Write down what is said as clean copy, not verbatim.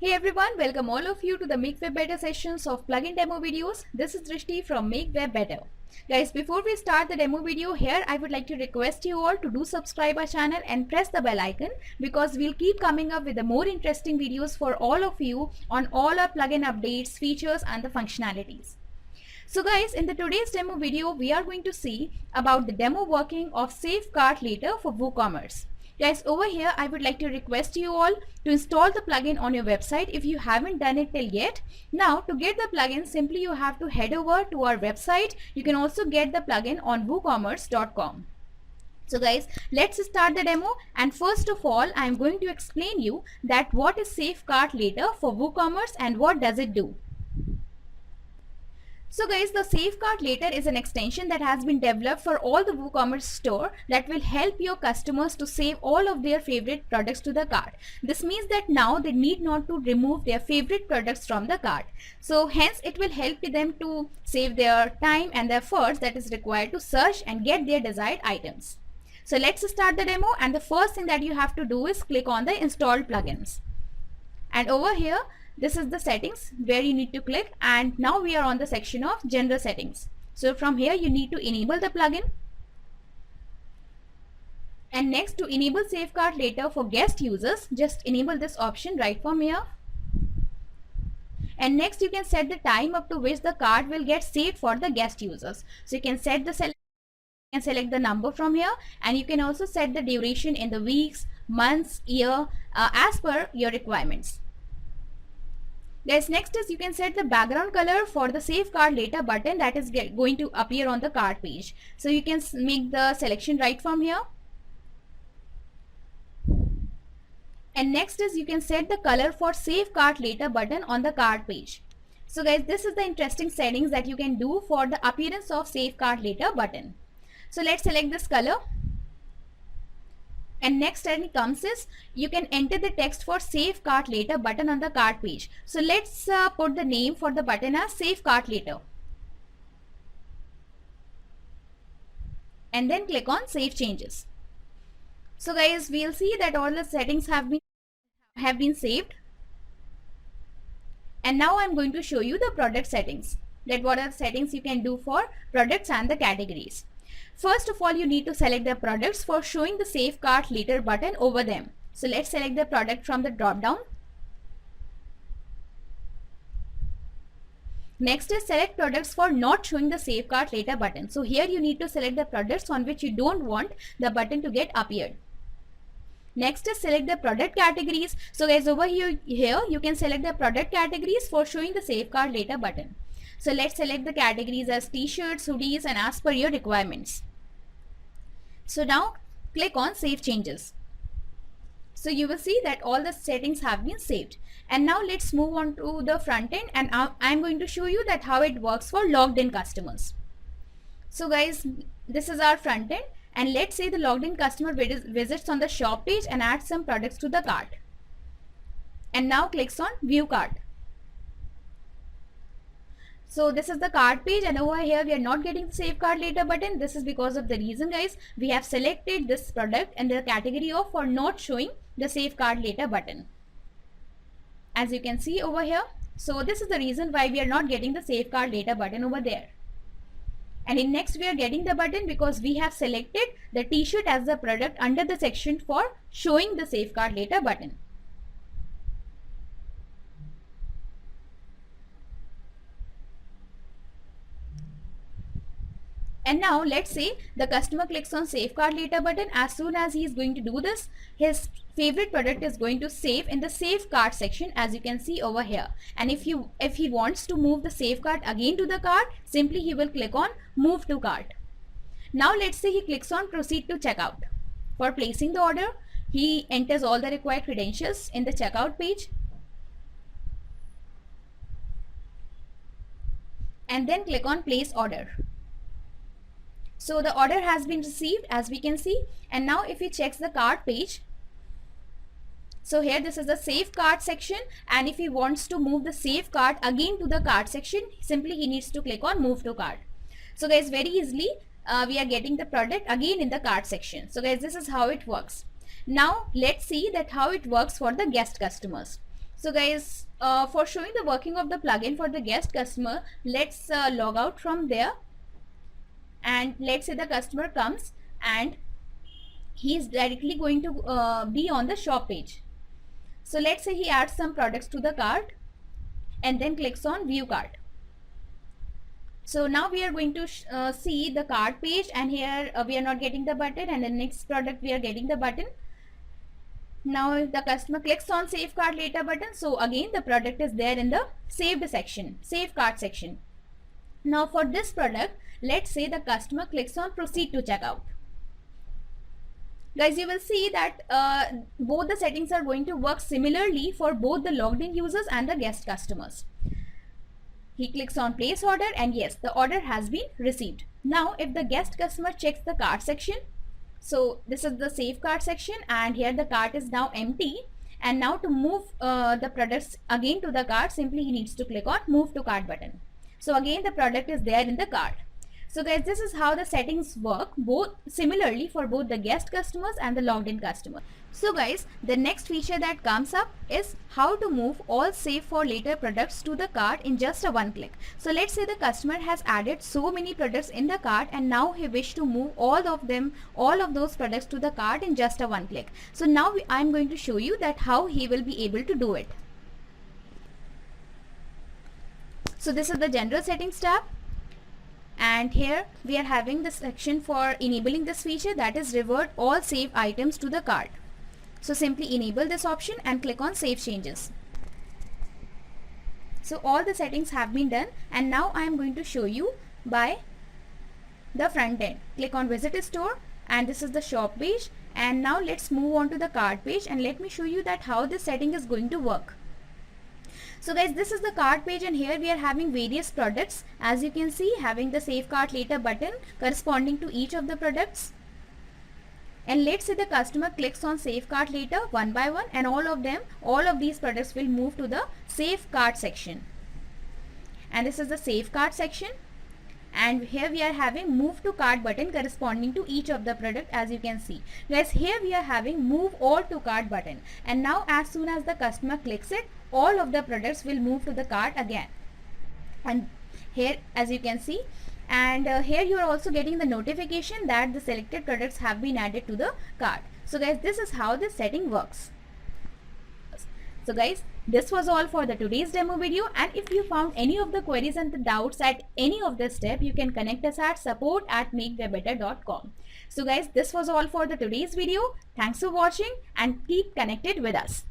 Hey everyone, welcome all of you to the Make Web Better sessions of plugin demo videos. This is Drishti from Make Web Better. Guys, before we start the demo video here, I would like to request you all to do subscribe our channel and press the bell icon because we'll keep coming up with the more interesting videos for all of you on all our plugin updates, features and the functionalities. So guys, in the today's demo video, we are going to see about the demo working of Save Cart Later for WooCommerce. Guys, over here I would like to request you all to install the plugin on your website if you haven't done it till yet. Now to get the plugin, simply you have to head over to our website. You can also get the plugin on woocommerce.com. So guys, let's start the demo, and first of all I am going to explain you that what is Save Cart Later for WooCommerce and what does it do. So guys, the Save Cart Later is an extension that has been developed for all the WooCommerce store that will help your customers to save all of their favorite products to the cart. This means that now they need not to remove their favorite products from the cart. So hence it will help them to save their time and the efforts that is required to search and get their desired items. So let's start the demo, and the first thing that you have to do is click on the install plugins. And over here, this is the settings where you need to click, and now we are on the section of general settings. So from here you need to enable the plugin, and next to enable Save Cart Later for guest users, just enable this option right from here. And next you can set the time up to which the cart will get saved for the guest users. So you can set the select the number from here, and you can also set the duration in the weeks, months, year as per your requirements. Guys, next is you can set the background color for the Save Cart Later button that is going to appear on the cart page. So you can make the selection right from here. And next is you can set the color for Save Cart Later button on the cart page. So guys, this is the interesting settings that you can do for the appearance of Save Cart Later button. So let's select this color. And next thing comes is you can enter the text for Save Cart Later button on the cart page. So let's put the name for the button as Save Cart Later. And then click on Save Changes. So guys, we'll see that all the settings have been saved. And now I'm going to show you the product settings. That what are the settings you can do for products and the categories. First of all, you need to select the products for showing the Save Cart Later button over them. So let's select the product from the drop down. Next is select products for not showing the Save Cart Later button. So here you need to select the products on which you don't want the button to get appeared. Next is select the product categories. So guys, over here you can select the product categories for showing the Save Cart Later button. So let's select the categories as t-shirts, hoodies and as per your requirements. So now click on Save Changes. So you will see that all the settings have been saved. And now let's move on to the front end, and I'm going to show you that how it works for logged in customers. So guys, this is our front end, and let's say the logged in customer visits on the shop page and adds some products to the cart. And now clicks on View Cart. So this is the cart page, and over here we are not getting the Save Cart Later button. This is because of the reason, guys, we have selected this product and the category of for not showing the Save Cart Later button, as you can see over here. So this is the reason why we are not getting the Save Cart Later button over there. And in next we are getting the button because we have selected the t-shirt as the product under the section for showing the Save Cart Later button. And now let's say the customer clicks on Save Cart Later button. As soon as he is going to do this, his favorite product is going to save in the Save Cart section, as you can see over here. And if he wants to move the Save Cart again to the cart, simply he will click on Move to Cart. Now let's say he clicks on Proceed to Checkout. For placing the order, he enters all the required credentials in the checkout page. And then click on Place Order. So the order has been received, as we can see. And now if he checks the cart page, so here this is the Save Cart section, and if he wants to move the Save Cart again to the cart section, simply he needs to click on Move to Cart. So guys, very easily we are getting the product again in the cart section. So guys, this is how it works. Now let's see that how it works for the guest customers. So guys, for showing the working of the plugin for the guest customer, let's log out from there, and let's say the customer comes and he is directly going to be on the shop page. So let's say he adds some products to the cart and then clicks on view cart. So now we are going to see the cart page, and here we are not getting the button, and the next product we are getting the button. Now the customer clicks on save cart later button, so again the product is there in the saved section, save cart section. Now for this product, let's say the customer clicks on proceed to checkout. Guys, you will see that both the settings are going to work similarly for both the logged in users and the guest customers. He clicks on place order, and yes, the order has been received. Now if the guest customer checks the cart section, so this is the save cart section, and here the cart is now empty, and now to move the products again to the cart, simply he needs to click on move to cart button. So again the product is there in the cart. So guys, this is how the settings work both similarly for both the guest customers and the logged in customers. So guys, the next feature that comes up is how to move all save for later products to the cart in just a one click. So let's say the customer has added so many products in the cart, and now he wishes to move all of those products to the cart in just a one click. So now I'm going to show you that how he will be able to do it. So this is the general settings tab, and here we are having the section for enabling this feature, that is revert all save items to the cart. So simply enable this option and click on save changes. So all the settings have been done, and now I am going to show you by the front end. Click on visit store, and this is the shop page, and now let's move on to the cart page, and let me show you that how this setting is going to work. So guys, this is the cart page, and here we are having various products, as you can see, having the save cart later button corresponding to each of the products. And let's say the customer clicks on save cart later one by one, and all of these products will move to the save cart section. And this is the save cart section, and here we are having move to cart button corresponding to each of the product, as you can see. Guys, here we are having move all to cart button, and now as soon as the customer clicks it, all of the products will move to the cart again. And here, as you can see, and here you are also getting the notification that the selected products have been added to the cart. So guys, this is how this setting works. So guys, this was all for the today's demo video, and if you found any of the queries and the doubts at any of the step, you can connect us at support@makewebbetter.com. So guys, this was all for the today's video. Thanks for watching, and keep connected with us.